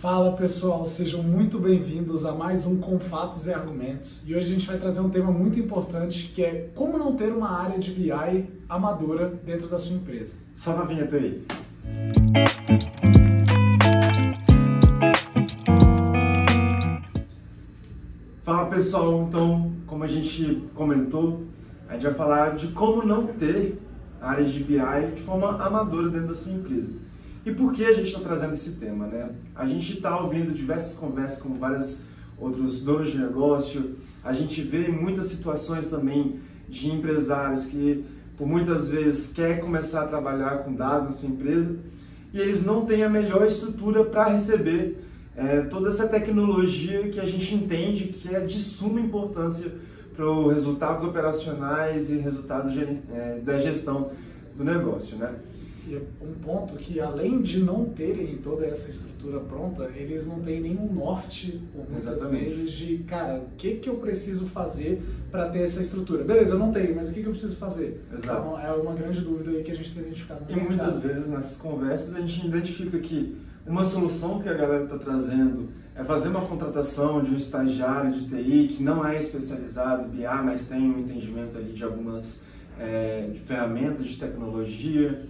Fala pessoal, sejam muito bem-vindos a mais um Com Fatos e Argumentos. E hoje a gente vai trazer um tema muito importante que é como não ter uma área de BI amadora dentro da sua empresa. Solta a vinheta aí. Fala pessoal, então, como a gente comentou, a gente vai falar de como não ter área de BI de forma amadora dentro da sua empresa. E por que a gente está trazendo esse tema, né? A gente está ouvindo diversas conversas com vários outros donos de negócio, a gente vê muitas situações também de empresários que, por muitas vezes, quer começar a trabalhar com dados na sua empresa e eles não têm a melhor estrutura para receber toda essa tecnologia que a gente entende que é de suma importância para os resultados operacionais e resultados da gestão do negócio, né? E um ponto que, além de não terem toda essa estrutura pronta, eles não têm nenhum norte, por muitas vezes, de, cara, o que eu preciso fazer para ter essa estrutura? Beleza, eu não tenho, mas o que eu preciso fazer? Exato. Então, é uma grande dúvida aí que a gente tem identificado no mercado. Muitas vezes, nessas conversas, a gente identifica que uma solução que a galera está trazendo é fazer uma contratação de um estagiário de TI que não é especializado em BI, mas tem um entendimento ali de algumas de ferramentas de tecnologia.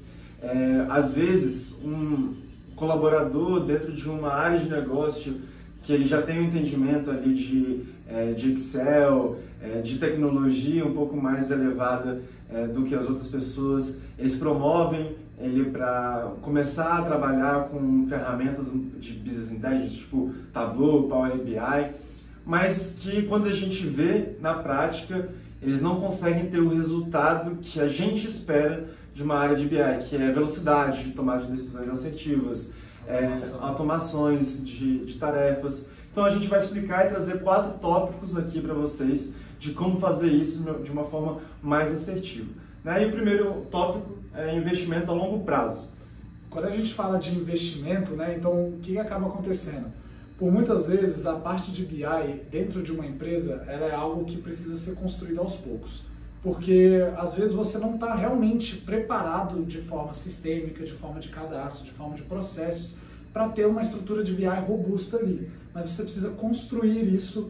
Às vezes, um colaborador dentro de uma área de negócio que ele já tem um entendimento ali de Excel, de tecnologia um pouco mais elevada do que as outras pessoas, eles promovem ele para começar a trabalhar com ferramentas de Business Intelligence, tipo Tableau, Power BI, mas que quando a gente vê na prática, eles não conseguem ter o resultado que a gente espera de uma área de BI, que é velocidade de tomada de decisões assertivas, automações de tarefas. Então a gente vai explicar e trazer 4 tópicos aqui para vocês de como fazer isso de uma forma mais assertiva. E o primeiro tópico é investimento a longo prazo. Quando a gente fala de investimento, então o que acaba acontecendo? Por muitas vezes a parte de BI dentro de uma empresa ela é algo que precisa ser construído aos poucos. Porque às vezes você não está realmente preparado de forma sistêmica, de forma de cadastro, de forma de processos, para ter uma estrutura de BI robusta ali. Mas você precisa construir isso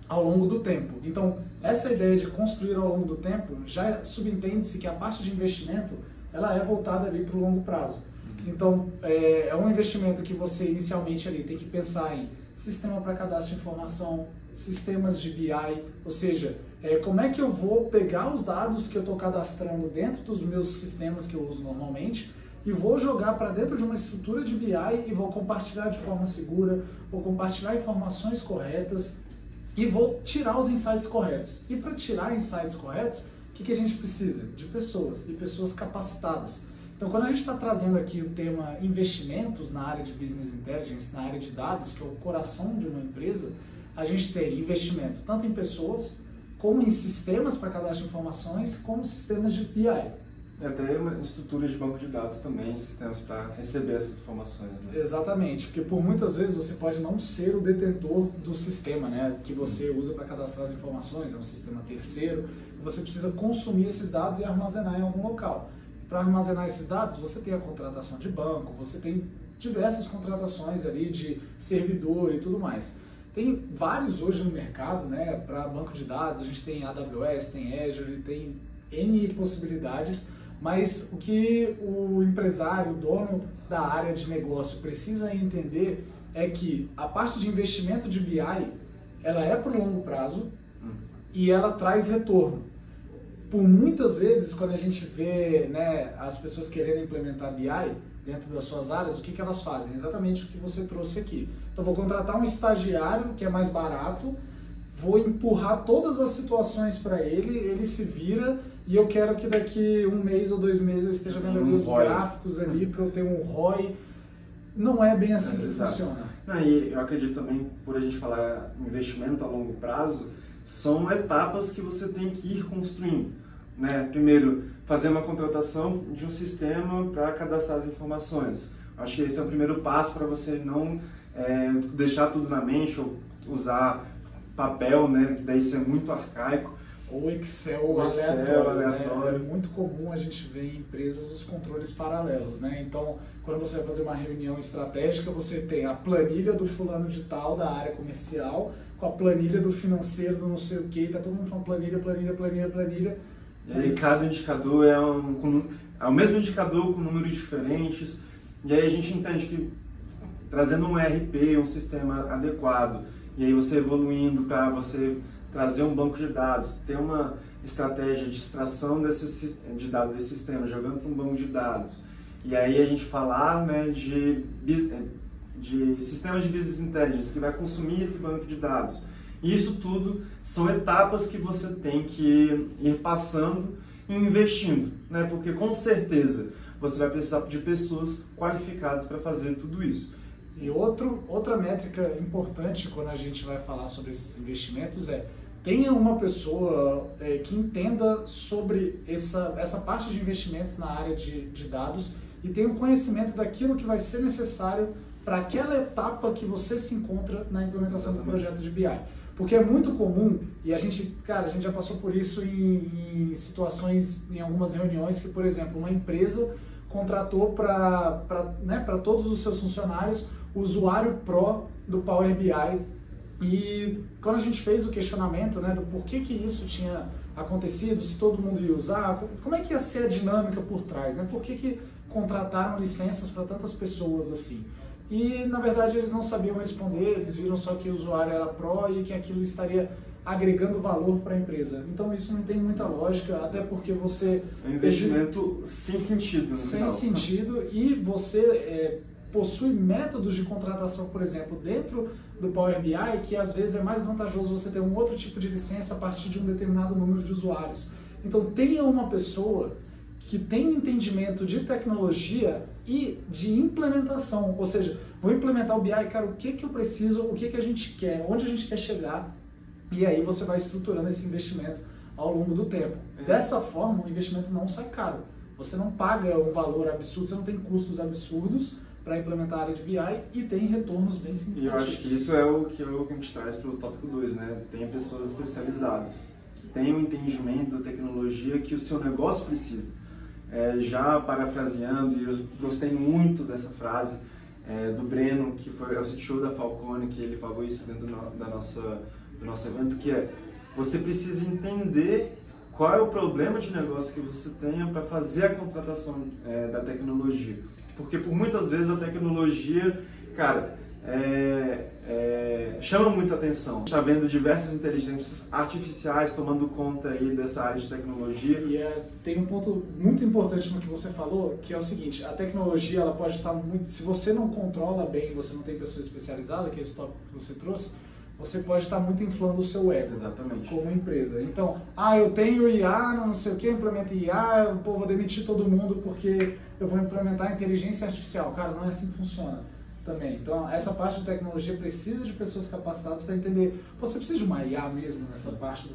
ao longo do tempo. Então, essa ideia de construir ao longo do tempo, já subentende-se que a parte de investimento ela é voltada ali para o longo prazo. Então, é um investimento que você inicialmente ali tem que pensar em sistema para cadastro de informação, sistemas de BI, ou seja, como é que eu vou pegar os dados que eu estou cadastrando dentro dos meus sistemas que eu uso normalmente e vou jogar para dentro de uma estrutura de BI e vou compartilhar de forma segura, vou compartilhar informações corretas e vou tirar os insights corretos. E para tirar insights corretos, o que a gente precisa? De pessoas e pessoas capacitadas. Então, quando a gente está trazendo aqui o tema investimentos na área de Business Intelligence, na área de dados, que é o coração de uma empresa, a gente tem investimento tanto em pessoas, como em sistemas para cadastro de informações, como sistemas de BI. Até estruturas de banco de dados também, sistemas para receber essas informações. Né? Exatamente, porque por muitas vezes você pode não ser o detentor do sistema, que você usa para cadastrar as informações, é um sistema terceiro, e você precisa consumir esses dados e armazenar em algum local. Para armazenar esses dados, você tem a contratação de banco, você tem diversas contratações ali de servidor e tudo mais. Tem vários hoje no mercado, para banco de dados, a gente tem AWS, tem Azure, tem N possibilidades, mas o que o empresário, o dono da área de negócio precisa entender é que a parte de investimento de BI, ela é por longo prazo e ela traz retorno. Por muitas vezes, quando a gente vê as pessoas querendo implementar BI dentro das suas áreas, o que elas fazem? Exatamente o que você trouxe aqui. Então, vou contratar um estagiário que é mais barato, vou empurrar todas as situações para ele, ele se vira e eu quero que daqui 1 mês ou 2 meses eu esteja vendo ali os gráficos ali para eu ter um ROI. Não é bem assim que funciona. E eu acredito também, por a gente falar investimento a longo prazo, são etapas que você tem que ir construindo. Primeiro, fazer uma contratação de um sistema para cadastrar as informações. Acho que esse é o primeiro passo para você não deixar tudo na mente ou usar papel, que daí isso é muito arcaico. Ou Excel aleatório. É muito comum a gente ver em empresas os controles paralelos, né? Então, quando você vai fazer uma reunião estratégica, você tem a planilha do fulano de tal da área comercial com a planilha do financeiro do não sei o que, tá todo mundo falando planilha. E aí cada indicador é o mesmo indicador com números diferentes, e aí a gente entende que trazendo um ERP, um sistema adequado, e aí você evoluindo para você trazer um banco de dados, ter uma estratégia de extração de dados desse sistema, jogando para um banco de dados. E aí a gente falar, né, de sistemas de business intelligence, que vai consumir esse banco de dados. E isso tudo são etapas que você tem que ir passando e investindo, né? Porque com certeza você vai precisar de pessoas qualificadas para fazer tudo isso. E outra métrica importante quando a gente vai falar sobre esses investimentos é: tenha uma pessoa que entenda sobre essa parte de investimentos na área de dados e tenha um conhecimento daquilo que vai ser necessário para aquela etapa que você se encontra na implementação do projeto de BI. Porque é muito comum, e a gente já passou por isso em situações, em algumas reuniões, que, por exemplo, uma empresa contratou para todos os seus funcionários o usuário Pro do Power BI. E quando a gente fez o questionamento, né, do porquê que isso tinha acontecido, se todo mundo ia usar, como é que ia ser a dinâmica por trás, né? Por que contrataram licenças para tantas pessoas assim? E, na verdade, eles não sabiam responder, eles viram só que o usuário era Pro e que aquilo estaria agregando valor para a empresa. Então, isso não tem muita lógica, até porque você... É um investimento sem sentido, no sem final. sentido, e você possui métodos de contratação, por exemplo, dentro do Power BI, que às vezes é mais vantajoso você ter um outro tipo de licença a partir de um determinado número de usuários. Então, tenha uma pessoa que tem entendimento de tecnologia e de implementação, ou seja, vou implementar o BI, cara, o que eu preciso, o que a gente quer, onde a gente quer chegar, e aí você vai estruturando esse investimento ao longo do tempo. Dessa forma, o investimento não sai caro. Você não paga um valor absurdo, você não tem custos absurdos para implementar a área de BI e tem retornos bem significativos. E eu acho que isso é o que a gente traz para o tópico 2, né? Tem pessoas especializadas, que têm um entendimento da tecnologia que o seu negócio precisa. Já parafraseando, e eu gostei muito dessa frase do Breno, que foi o CTO da Falcone, que ele falou isso dentro do nosso evento, que é: você precisa entender qual é o problema de negócio que você tenha para fazer a contratação da tecnologia. Porque por muitas vezes a tecnologia, cara, chama muita atenção. Está vendo diversas inteligências artificiais tomando conta aí dessa área de tecnologia. E tem um ponto muito importante no que você falou, que é o seguinte: a tecnologia, ela pode estar muito... Se você não controla bem, você não tem pessoa especializada, que é esse tópico que você trouxe, você pode estar muito inflando o seu ego. Exatamente. Como empresa. Então, eu tenho IA, não sei o que, implemento IA, vou demitir todo mundo porque eu vou implementar inteligência artificial. Cara, não é assim que funciona também. Então, essa parte de tecnologia precisa de pessoas capacitadas para entender. Você precisa de uma IA mesmo nessa parte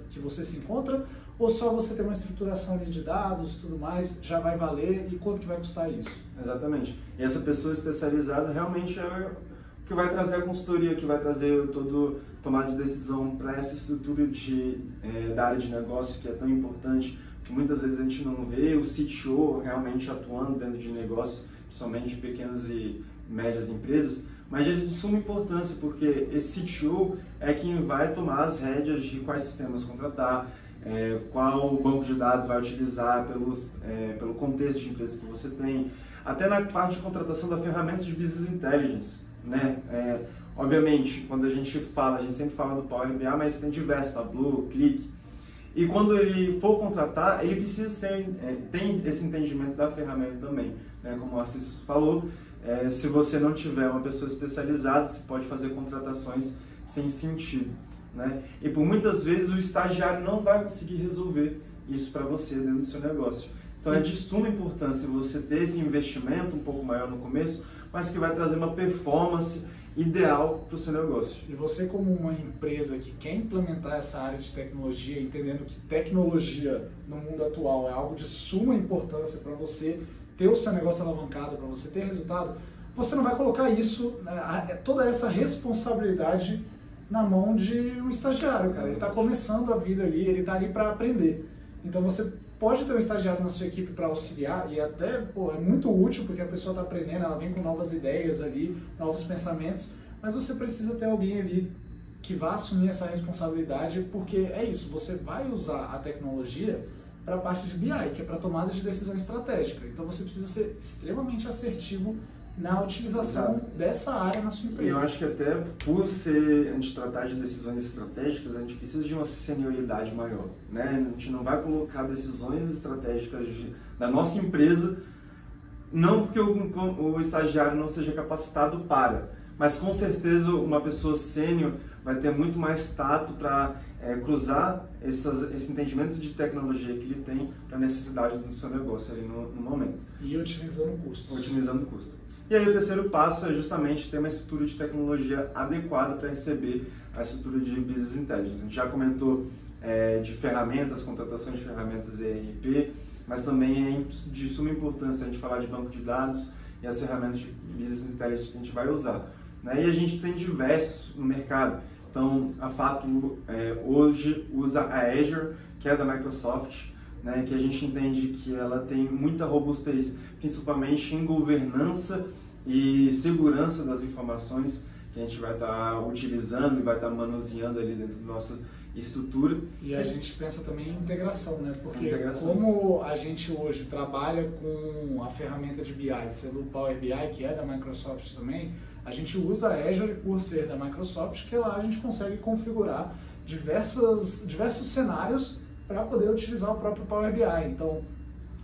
que você se encontra, ou só você ter uma estruturação ali de dados, tudo mais, já vai valer, e quanto que vai custar isso? Exatamente. E essa pessoa especializada realmente é que vai trazer a consultoria, que vai trazer todo tomada de decisão para essa estrutura da área de negócio, que é tão importante, que muitas vezes a gente não vê o CTO realmente atuando dentro de negócios, principalmente de pequenas e médias empresas, mas é de suma importância, porque esse CTO é quem vai tomar as rédeas de quais sistemas contratar, qual banco de dados vai utilizar pelo contexto de empresa que você tem, até na parte de contratação da ferramenta de Business Intelligence, né? Obviamente, quando a gente sempre fala do Power BI, mas tem diversos, Tableau, Click, e quando ele for contratar, ele precisa ter esse entendimento da ferramenta também, né? Como o Assis falou, se você não tiver uma pessoa especializada, você pode fazer contratações sem sentido, né? E por muitas vezes o estagiário não vai conseguir resolver isso para você dentro do seu negócio. Então é de suma importância você ter esse investimento um pouco maior no começo, mas que vai trazer uma performance ideal para o seu negócio. E você, como uma empresa que quer implementar essa área de tecnologia, entendendo que tecnologia no mundo atual é algo de suma importância para você ter o seu negócio alavancado, para você ter resultado, você não vai colocar isso, né, toda essa responsabilidade na mão de um estagiário, cara. Ele está começando a vida ali, ele está ali para aprender. Então você pode ter um estagiário na sua equipe para auxiliar e até, pô, é muito útil porque a pessoa está aprendendo, ela vem com novas ideias ali, novos pensamentos, mas você precisa ter alguém ali que vá assumir essa responsabilidade, porque é isso, você vai usar a tecnologia para a parte de BI, que é para tomada de decisão estratégica. Então você precisa ser extremamente assertivo na utilização dessa área na sua empresa. E eu acho que até por a gente tratar de decisões estratégicas, a gente precisa de uma senioridade maior, né? A gente não vai colocar decisões estratégicas da nossa empresa, não porque o estagiário não seja capacitado para, mas com certeza uma pessoa sênior vai ter muito mais tato para cruzar esse entendimento de tecnologia que ele tem para a necessidade do seu negócio ali no momento. E otimizando custos. Otimizando custo. E aí o terceiro passo é justamente ter uma estrutura de tecnologia adequada para receber a estrutura de Business Intelligence. A gente já comentou de ferramentas, contratação de ferramentas ERP, mas também é de suma importância a gente falar de banco de dados e as ferramentas de Business Intelligence que a gente vai usar. Né? E a gente tem diversos no mercado. Então, a Fato hoje usa a Azure, que é da Microsoft, né, que a gente entende que ela tem muita robustez, principalmente em governança e segurança das informações que a gente vai estar utilizando e vai estar manuseando ali dentro da nossa estrutura. E a gente pensa também em integração, né? Porque como a gente hoje trabalha com a ferramenta de BI, sendo o Power BI, que é da Microsoft também, a gente usa a Azure por ser da Microsoft, que lá a gente consegue configurar diversos cenários para poder utilizar o próprio Power BI. Então,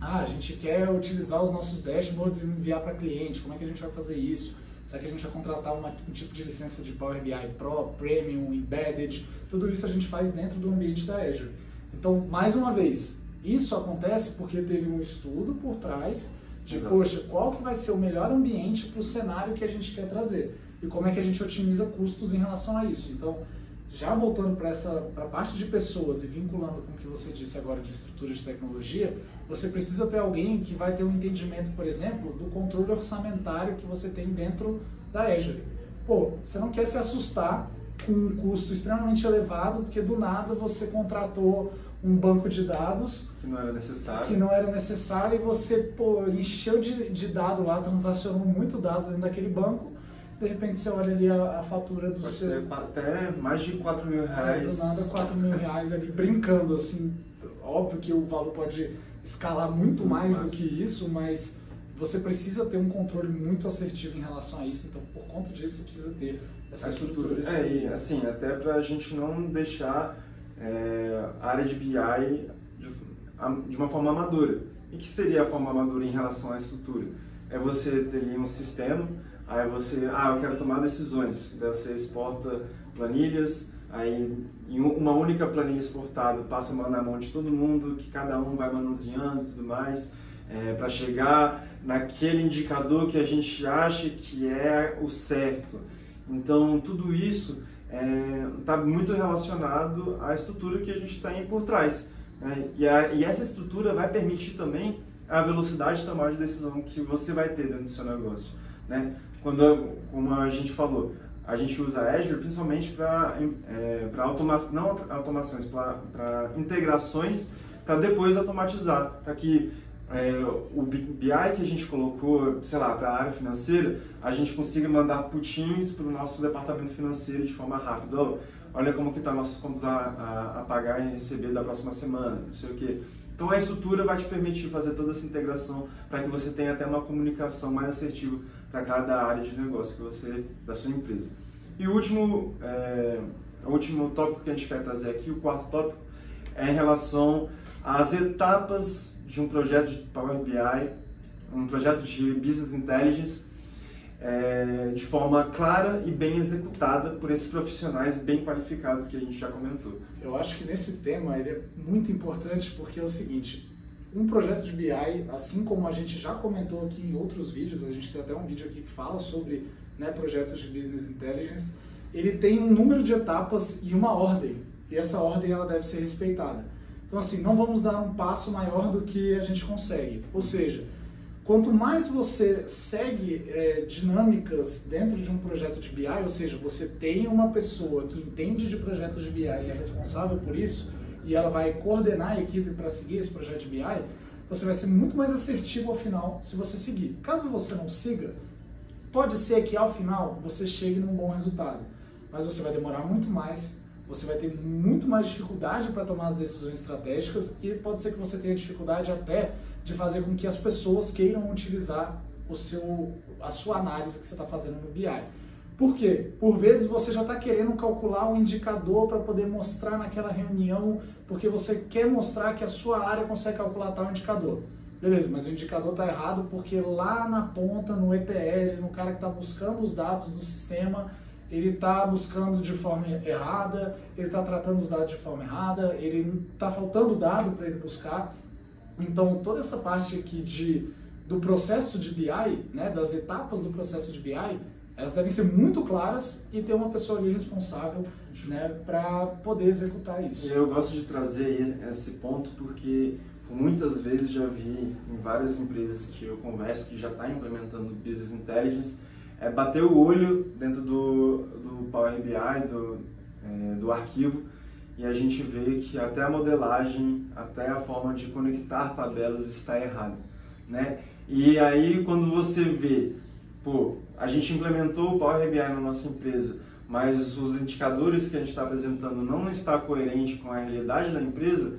a gente quer utilizar os nossos dashboards e enviar para cliente, como é que a gente vai fazer isso? Será que a gente vai contratar um tipo de licença de Power BI Pro, Premium, Embedded? Tudo isso a gente faz dentro do ambiente da Azure. Então, mais uma vez, isso acontece porque teve um estudo por trás de, poxa, qual que vai ser o melhor ambiente para o cenário que a gente quer trazer? E como é que a gente otimiza custos em relação a isso? Então, já voltando para a parte de pessoas e vinculando com o que você disse agora de estrutura de tecnologia, você precisa ter alguém que vai ter um entendimento, por exemplo, do controle orçamentário que você tem dentro da Azure. Pô, você não quer se assustar com um custo extremamente elevado, porque do nada você contratou um banco de dados que não era necessário e você encheu de dado lá, transacionou muito dado dentro daquele banco. De repente você olha ali a fatura do seu... até mais de R$4.000. Do nada R$4.000 ali brincando, assim. Óbvio que o valor pode escalar muito mais do que isso, mas você precisa ter um controle muito assertivo em relação a isso. Então, por conta disso, você precisa ter essa estrutura. E assim, até para a gente não deixar a área de BI de uma forma amadora. E que seria a forma amadora em relação à estrutura? É você ter um sistema. Aí você, eu quero tomar decisões, daí você exporta planilhas, aí em uma única planilha exportada passa na mão de todo mundo, que cada um vai manuseando e tudo mais, para chegar naquele indicador que a gente acha que é o certo. Então tudo isso está muito relacionado à estrutura que a gente tem por trás. Né? E essa estrutura vai permitir também a velocidade de tomada de decisão que você vai ter dentro do seu negócio. Né? Como a gente falou, a gente usa a Azure principalmente para automações, para integrações, para depois automatizar, para que o BI que a gente colocou, sei lá, para a área financeira, a gente consiga mandar putins para o nosso departamento financeiro de forma rápida. Olha como que tá nossos contas a pagar e receber da próxima semana, não sei o quê. Então a estrutura vai te permitir fazer toda essa integração para que você tenha até uma comunicação mais assertiva para cada área de negócio da sua empresa. E o último tópico que a gente quer trazer aqui, o quarto tópico, é em relação às etapas de um projeto de Power BI, um projeto de Business Intelligence, de forma clara e bem executada por esses profissionais bem qualificados que a gente já comentou. Eu acho que nesse tema ele é muito importante porque é o seguinte, um projeto de BI, assim como a gente já comentou aqui em outros vídeos, a gente tem até um vídeo aqui que fala sobre projetos de Business Intelligence, ele tem um número de etapas e uma ordem, e essa ordem ela deve ser respeitada. Então assim, não vamos dar um passo maior do que a gente consegue, ou seja, quanto mais você segue dinâmicas dentro de um projeto de BI, ou seja, você tem uma pessoa que entende de projetos de BI e é responsável por isso, e ela vai coordenar a equipe para seguir esse projeto de BI, você vai ser muito mais assertivo ao final se você seguir. Caso você não siga, pode ser que ao final você chegue num bom resultado, mas você vai demorar muito mais, você vai ter muito mais dificuldade para tomar as decisões estratégicas e pode ser que você tenha dificuldade até de fazer com que as pessoas queiram utilizar a sua análise que você está fazendo no BI. Por quê? Por vezes você já está querendo calcular um indicador para poder mostrar naquela reunião, porque você quer mostrar que a sua área consegue calcular tal indicador. Beleza, mas o indicador está errado porque lá na ponta, no ETL, no cara que está buscando os dados do sistema, ele está buscando de forma errada, ele está tratando os dados de forma errada, ele está faltando dado para ele buscar. Então, toda essa parte aqui do processo de BI, né, das etapas do processo de BI, elas devem ser muito claras e ter uma pessoa ali responsável, né, para poder executar isso. Eu gosto de trazer esse ponto porque muitas vezes já vi em várias empresas que eu converso que já está implementando Business Intelligence, bater o olho dentro do Power BI, do arquivo, e a gente vê que até a modelagem, até a forma de conectar tabelas está errada, né? E aí quando você vê, pô, a gente implementou o Power BI na nossa empresa, mas os indicadores que a gente está apresentando não está coerente com a realidade da empresa,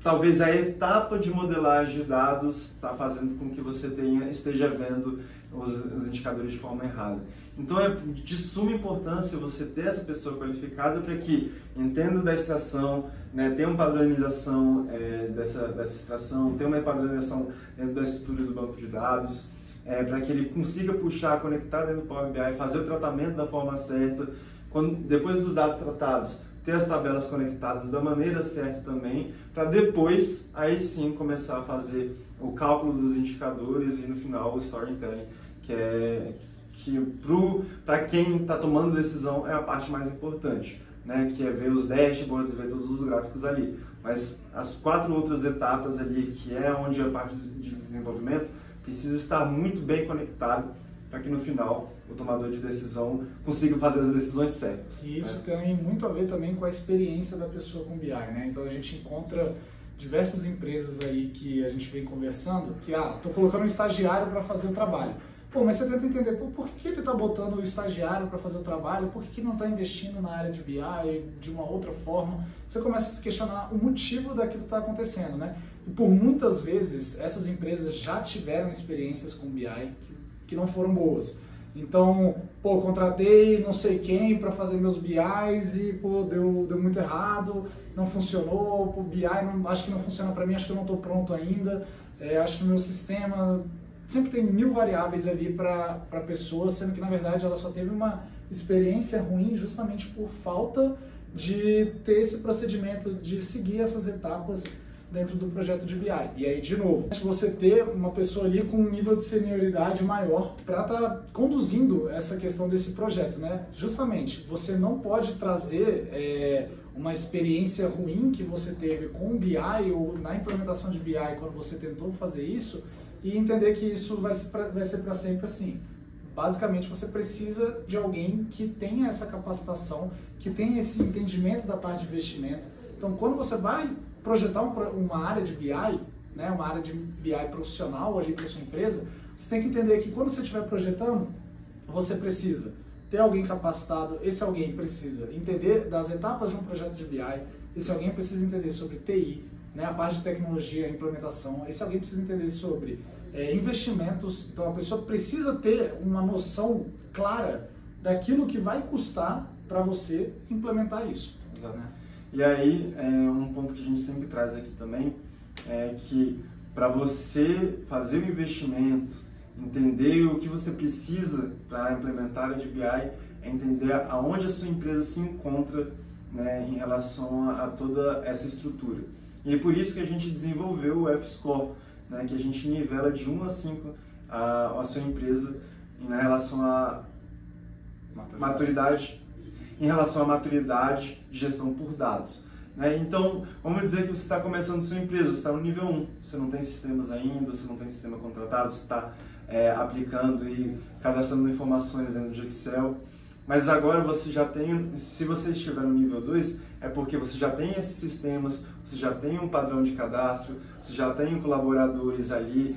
talvez a etapa de modelagem de dados está fazendo com que você esteja vendo os indicadores de forma errada. Então é de suma importância você ter essa pessoa qualificada para que entenda da extração, né, tenha uma padronização dessa extração, tenha uma padronização dentro da estrutura do banco de dados, para que ele consiga puxar, conectar dentro do Power BI, fazer o tratamento da forma certa, depois dos dados tratados, ter as tabelas conectadas da maneira certa também, para depois, aí sim, começar a fazer o cálculo dos indicadores e no final o storytelling, que para quem está tomando decisão é a parte mais importante, né? Que é ver os dashboards, ver todos os gráficos ali. Mas as 4 outras etapas ali, que é onde a parte de desenvolvimento, precisa estar muito bem conectado para que no final o tomador de decisão consiga fazer as decisões certas. E isso tem muito a ver também com a experiência da pessoa com BI, né? Então a gente encontra diversas empresas aí que a gente vem conversando que, estou colocando um estagiário para fazer o trabalho. Pô, mas você tenta entender, por que ele está botando o estagiário para fazer o trabalho, por que não está investindo na área de BI de uma outra forma? Você começa a se questionar o motivo daquilo que está acontecendo, né? E por muitas vezes, essas empresas já tiveram experiências com BI que não foram boas. Então, pô, contratei não sei quem para fazer meus BIs e, pô, deu muito errado, não funcionou, pô, BI acho que não funciona para mim, acho que eu não estou pronto ainda, acho que o meu sistema... Sempre tem 1000 variáveis ali para a pessoa, sendo que na verdade ela só teve uma experiência ruim justamente por falta de ter esse procedimento de seguir essas etapas dentro do projeto de BI. E aí, de novo, você ter uma pessoa ali com um nível de senioridade maior para estar conduzindo essa questão desse projeto, né? Justamente, você não pode trazer uma experiência ruim que você teve com o BI ou na implementação de BI quando você tentou fazer isso e entender que isso vai ser para sempre assim. Basicamente, você precisa de alguém que tenha essa capacitação, que tenha esse entendimento da parte de investimento. Então, quando você vai projetar uma área de BI, né, uma área de BI profissional ali para sua empresa, você tem que entender que quando você estiver projetando, você precisa ter alguém capacitado, esse alguém precisa entender das etapas de um projeto de BI, esse alguém precisa entender sobre TI, né, a parte de tecnologia, implementação, esse alguém precisa entender sobre investimentos, então a pessoa precisa ter uma noção clara daquilo que vai custar para você implementar isso. Exato. Né? E aí, um ponto que a gente sempre traz aqui também é que para você fazer o investimento, entender o que você precisa para implementar a BI, é entender aonde a sua empresa se encontra, né, em relação a toda essa estrutura. E é por isso que a gente desenvolveu o F-Score, né, que a gente nivela de 1 a 5 a sua empresa em relação à maturidade, em relação à maturidade de gestão por dados. né? Então, vamos dizer que você está começando sua empresa, você está no nível 1, você não tem sistemas ainda, você não tem sistema contratado, você está aplicando e cadastrando informações dentro de Excel. Mas agora você já tem, se você estiver no nível 2, é porque você já tem esses sistemas, você já tem um padrão de cadastro, você já tem colaboradores ali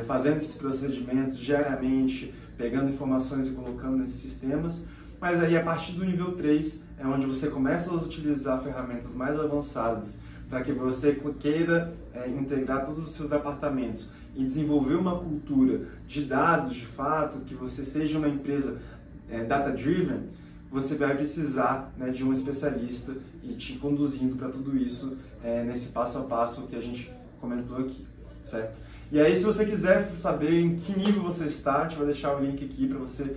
fazendo esses procedimentos diariamente, pegando informações e colocando nesses sistemas. Mas aí a partir do nível 3 é onde você começa a utilizar ferramentas mais avançadas para que você queira integrar todos os seus departamentos e desenvolver uma cultura de dados de fato, que você seja uma empresa data-driven. Você vai precisar, né, de um especialista e te conduzindo para tudo isso nesse passo a passo que a gente comentou aqui, certo? E aí, se você quiser saber em que nível você está, a gente vai deixar o link aqui para você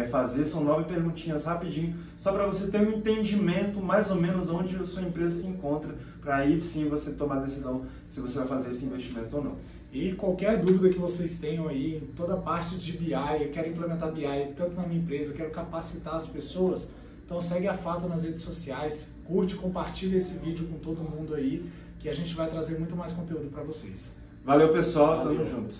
fazer. São 9 perguntinhas rapidinho, só para você ter um entendimento mais ou menos onde a sua empresa se encontra, para aí sim você tomar a decisão se você vai fazer esse investimento ou não. E qualquer dúvida que vocês tenham aí, em toda a parte de BI, eu quero implementar BI tanto na minha empresa, quero capacitar as pessoas, então segue a Fato nas redes sociais, curte, compartilha esse vídeo com todo mundo aí, que a gente vai trazer muito mais conteúdo para vocês. Valeu, pessoal, Valeu. Tamo junto.